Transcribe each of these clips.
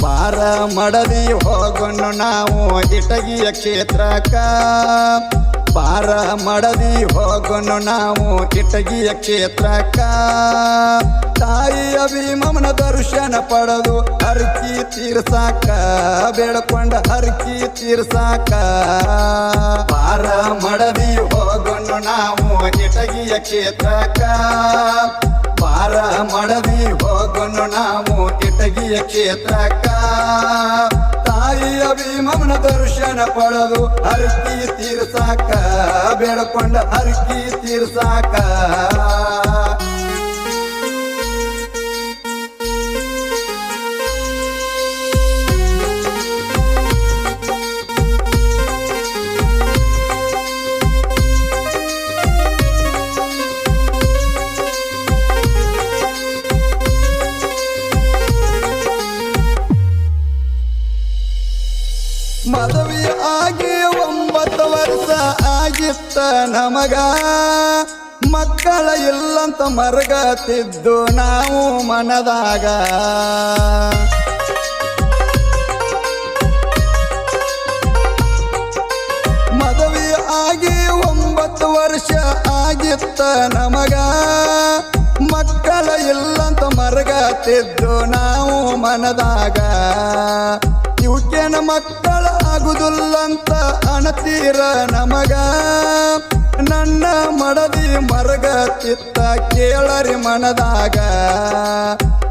ಬಾರ ಮಡದಿ ಹೋಗೋಣ ನಾವು ಇಟಗಿಯ ಕ್ಷೇತ್ರಕ್ಕ ಬಾರ ಮಡದಿ ಹೋಗೋಣ ನಾವು ಇಟಗಿಯ ಕ್ಷೇತ್ರಕ್ಕ ತಾಯಿಯ ಭೀಮಮ್ಮನ ದರ್ಶನ ಪಡೆದು ಹರಕಿ ತೀರ್ಸಾಕ ಬೇಡ್ಕೊಂಡ ಹರಕಿ ತೀರ್ಸಾಕ ಬಾರ ಮಡದಿ ಹೋಗೋಣ ನಾವು ಇಟಗಿಯ ಕ್ಷೇತ್ರಕ್ಕ ಬಾರ ಮಡದಿ ಹೋಗೋಣ ನಾವು ಇಟಗಿಯ ಕ್ಷೇತ್ರಕ್ಕ ತಾಯಿಯ ಭೀಮಮ್ಮನ ದರ್ಶನ ಪಡೆದು ಹರಕಿ ತೀರ್ಸಾಕ ಬೇಡ್ಕೊಂಡ ಹರಕಿ ತೀರ್ಸಾಕ ಮದುವೆ ಆಗಿ 9 ವರ್ಷ ಆಗಿತ್ತ ನಮಗ ಮಕ್ಕಳ ಇಲ್ಲಂತ ಮರಗತ್ತಿದ್ದು ನಾವು ಮನದಾಗ ಮದುವೆ ಆಗಿ 9 ವರ್ಷ ಆಗಿತ್ತ ನಮಗ ಮಕ್ಕಳ ಇಲ್ಲಂತ ಮರಗತ್ತಿದ್ದು ನಾವು ಮನದಾಗ ಇವಕ್ಕೇನ ಮಕ್ಕಳ ಆಗುದಿಲ್ಲಂತ ಅಣತೀರ ನಮಗ ನನ್ನ ಮಡದಿ ಮರಗತ್ತಿತ್ತ ಕೇಳರಿ ಮನದಾಗ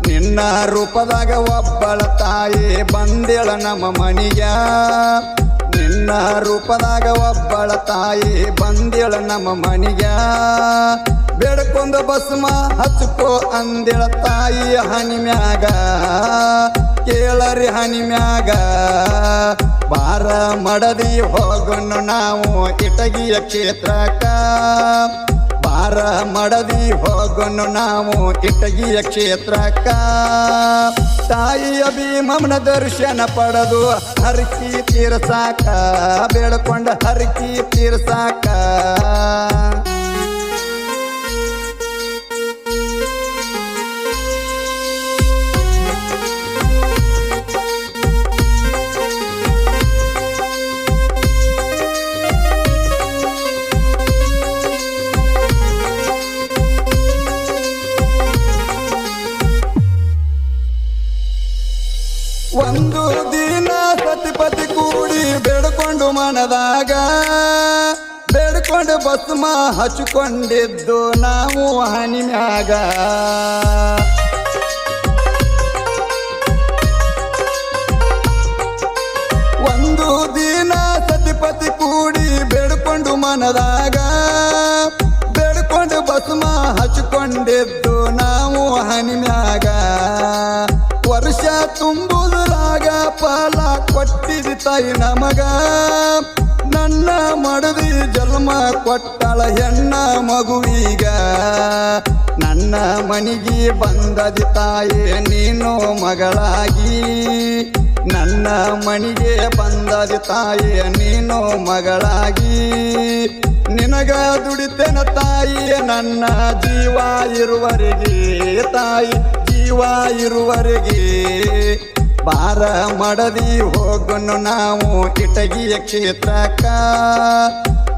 ನಿನ್ನ ರೂಪದಾಗ ಒಬ್ಬಳ ತಾಯಿ ಬಂದೇಳ ನಮ್ಮ ಮನಿಗ ನಿನ್ನ ರೂಪದಾಗ ಒಬ್ಬಳ ತಾಯಿ ಬಂದೇಳ ನಮ್ಮ ಮನಿಗ ಬೇಡ್ಕೊಂಡ ಭಸ್ಮ ಹಚ್ಕೋ ಅಂದೇಳ ತಾಯಿಯ ಹನಿ ಮ್ಯಾಗ ಕೇಳರಿ ಹನಿ ಮ್ಯಾಗ ಬಾರ ಮಡದಿ ಹೋಗೋಣ ನಾವು ಇಟಗಿಯ ಕ್ಷೇತ್ರಕ್ಕ ಬಾರ ಮಡದಿ ಹೋಗೋಣ ನಾವು ಇಟಗಿಯ ಕ್ಷೇತ್ರಕ್ಕ ತಾಯಿಯ ಭೀಮಮ್ಮನ ದರ್ಶನ ಪಡೆದು ಹರಕಿ ತೀರ್ಸಾಕ ಬೇಡ್ಕೊಂಡ ಹರಕಿ ತೀರ್ಸಾಕ ಒಂದು ದಿನ ಸತಿಪತಿ ಕೂಡಿ ಬೇಡ್ಕೊಂಡು ಮನದಾಗ ಬೇಡ್ಕೊಂಡು ಭಸ್ಮ ಹಚ್ಕೊಂಡಿದ್ದು ನಾವು ಹನಿ ಮ್ಯಾಗ ಒಂದು ದಿನ ಸತಿಪತಿ ಕೂಡಿ ಬೇಡ್ಕೊಂಡು ಮನದಾಗ ಬೇಡ್ಕೊಂಡು ಭಸ್ಮ ಹಚ್ಕೊಂಡಿದ್ದು ನಾವು ಹನಿ ಮ್ಯಾಗ ವರ್ಷ ತುಂಬುದ್ರಾಗ ಫಲ ಕೊಟ್ಟಿದ ತಾಯಿ ನಮಗ ನನ್ನ ಮಡದಿ ಜನ್ಮ ಕೊಟ್ಟಳ ಹೆಣ್ಣ ಮಗುವೀಗ ನನ್ನ ಮನಿಗೆ ಬಂದದಿ ತಾಯಿ ನೀನು ಮಗಳಾಗಿ ನನ್ನ ಮನಿಗೆ ಬಂದದಿ ತಾಯಿ ನೀನು ಮಗಳಾಗಿ ನಿನಗ ದುಡಿತೇನ ತಾಯಿ ನನ್ನ ಜೀವ ಇರುವರೆಗೆ ತಾಯಿ ಜೀವ ಇರುವರೆಗೆ ಬಾರ ಮಡದಿ ಹೋಗೋಣ ನಾವು ಇಟಗಿಯ ಕ್ಷೇತ್ರಕ್ಕ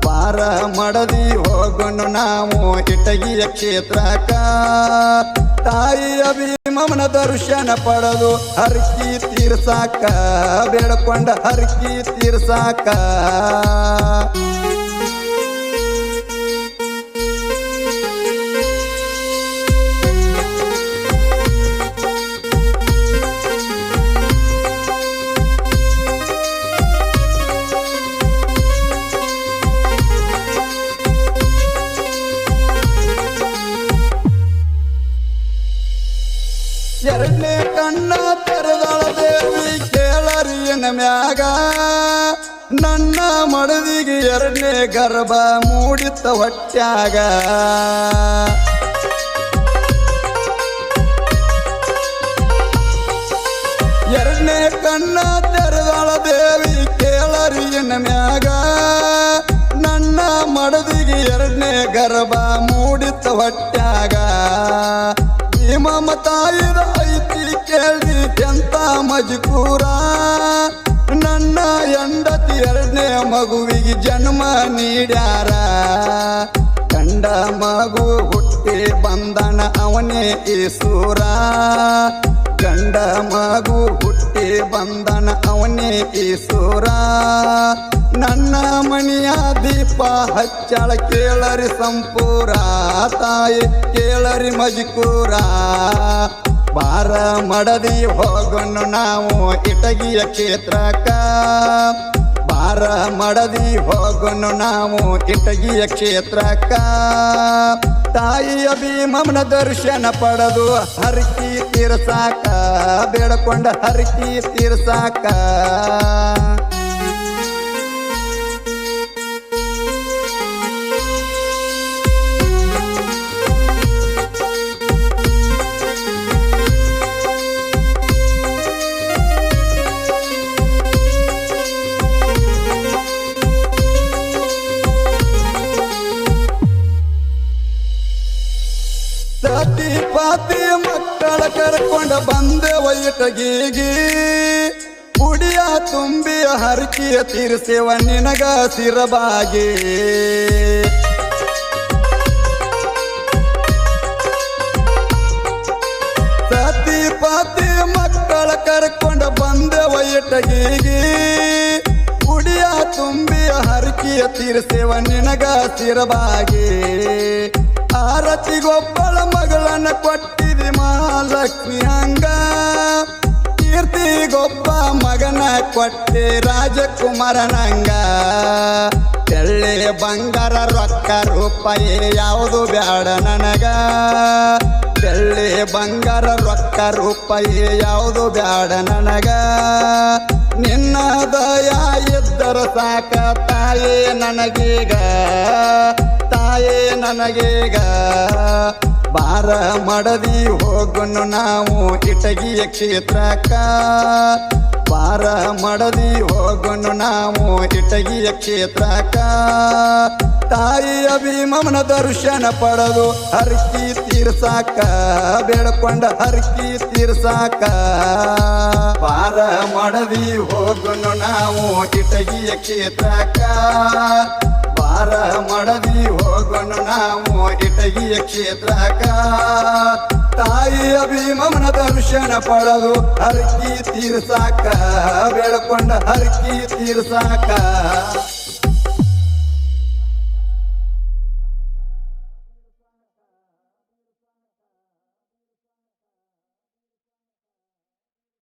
ಬಾರ ಮಡದಿ ಹೋಗೋಣ ನಾವು ಇಟಗಿಯ ಕ್ಷೇತ್ರಕ್ಕ ತಾಯಿಯ ಭೀಮಮ್ಮನ ದರ್ಶನ ಪಡೆದು ಹರಕಿ ತೀರ್ಸಾಕ ಬೇಡ್ಕೊಂಡ ಹರಕಿ ತೀರ್ಸಾಕ ಎರಡನೇ ಕಣ್ಣ ತೆರೆದಳ ದೇವಿ ಕೇಳರಿಯನ ಮ್ಯಾಗ ನನ್ನ ಮಡದಿಗೆ ಎರಡನೇ ಗರ್ಭ ಮೂಡಿತ ಹೊಟ್ಯಾಗ ಎರಡನೇ ಕಣ್ಣ ತೆರೆದಳ ದೇವಿ ಕೇಳರಿಯನ ಮ್ಯಾಗ ನನ್ನ ಮಡದಿಗೆ ಎರಡನೇ ಗರ್ಭ ಮೂಡಿತ ಹೊಟ್ಯಾಗ ಭೀಮಮ್ಮ ತಾಯಿದ ಐತಿ ಕೇಳಿ ಎಂತ ಮಜಕೂರ ನನ್ನ ಹೆಂಡತಿ ಎರಡನೇ ಮಗುವಿಗೆ ಜನ್ಮ ನೀಡ್ಯಾರ ಗಂಡ ಮಗು ಹುಟ್ಟಿ ಬಂದನ ಅವನೇ ಈಸೂರ ಗಂಡ ಮಗು ಹುಟ್ಟಿ ಬಂದನ ಅವನೇ ಈಸೂರ ನನ್ನ ಮನೆಯ ದೀಪ ಹಚ್ಚಳ ಕೇಳರಿ ಸಂಪೂರ ತಾಯಿ ಕೇಳರಿ ಮಜಕೂರ ಬಾರ ಮಡದಿ ಹೋಗೋಣ ನಾವು ಇಟಗಿಯ ಕ್ಷೇತ್ರಕ್ಕ ಬಾರ ಮಡದಿ ಹೋಗೋಣ ನಾವು ಇಟಗಿಯ ಕ್ಷೇತ್ರಕ್ಕ ತಾಯಿಯ ಭೀಮಮ್ಮನ ದರ್ಶನ ಪಡೆದು ಹರಕಿ ತೀರ್ಸಾಕ ಬೇಡಕೊಂಡ ಹರಕಿ ತೀರ್ಸಾಕ ಸತಿ ಪಾತಿ ಮಕ್ಕಳ ಕರ್ಕೊಂಡ ಬಂದೆ ಇಟಗಿಗಿ ಕುಡಿಯ ತುಂಬಿ ಹರಕಿಯ ತೀರ್ಸೇವ ನಿನಗ ಸಿರಬಾಗಿ ಸತಿ ಪಾತಿ ಮಕ್ಕಳ ಕರ್ಕೊಂಡ ಬಂದೆ ಇಟಗಿಗಿ ಕುಡಿಯ ತುಂಬಿ ಹರಕಿಯ ತೀರ್ಸೇವ ನಿನಗ ಸಿರಬಾಗಿ ಆರತಿಗೊಬ್ಬಳ ಮಗಳನ್ನ ಕೊಟ್ಟಿದಿ ಮಹಾಲಕ್ಷ್ಮಿ ಹಂಗ ಕೀರ್ತಿಗೊಬ್ಬ ಮಗನ ಕೊಟ್ಟಿ ರಾಜಕುಮಾರನಂಗ ಬೆಳ್ಳಿ ಬಂಗಾರ ರೊಕ್ಕ ರೂಪಾಯಿ ಯಾವುದು ಬ್ಯಾಡ ನನಗ ಬೆಳ್ಳಿ ಬಂಗಾರ ರೊಕ್ಕ ರೂಪಾಯಿ ಯಾವುದು ಬ್ಯಾಡ ನನಗ ನಿನ್ನ ದಯ ಇದ್ದರ ಸಾಕ ತಾಯಿ ನನಗೀಗ ತಾಯೇ ನನಗೀಗ ಬಾರ ಮಡದಿ ಹೋಗೋಣ ನಾವು ಇಟಗಿಯ ಕ್ಷೇತ್ರಕ್ಕ ಬಾರ ಮಡದಿ ಹೋಗೋಣ ನಾವು ಇಟಗಿಯ ಕ್ಷೇತ್ರಕ್ಕ ತಾಯಿಯ ಭೀಮಮ್ಮನ ದರ್ಶನ ಪಡೆದು ಹರಕಿ ತೀರ್ಸಾಕ ಬೇಡ್ಕೊಂಡ ಹರಕಿ ತೀರ್ಸಾಕ ಬಾರ ಮಡದಿ ಹೋಗೋಣ ನಾವು ಇಟಗಿಯ ಕ್ಷೇತ್ರಕ್ಕ ಬಾರ ಮಡದಿ ಹೋಗೋಣ ನಾವು ಇಟಗಿಯ ಕ್ಷೇತ್ರಕ್ಕ ತಾಯಿಯ ಭೀಮಮ್ಮನ ದರ್ಶನ ಪಡೆದು ಹರಕಿ ತೀರ್ಸಾಕ ಬೇಡ್ಕೊಂಡ ಹರಕಿ ತೀರ್ಸಾಕ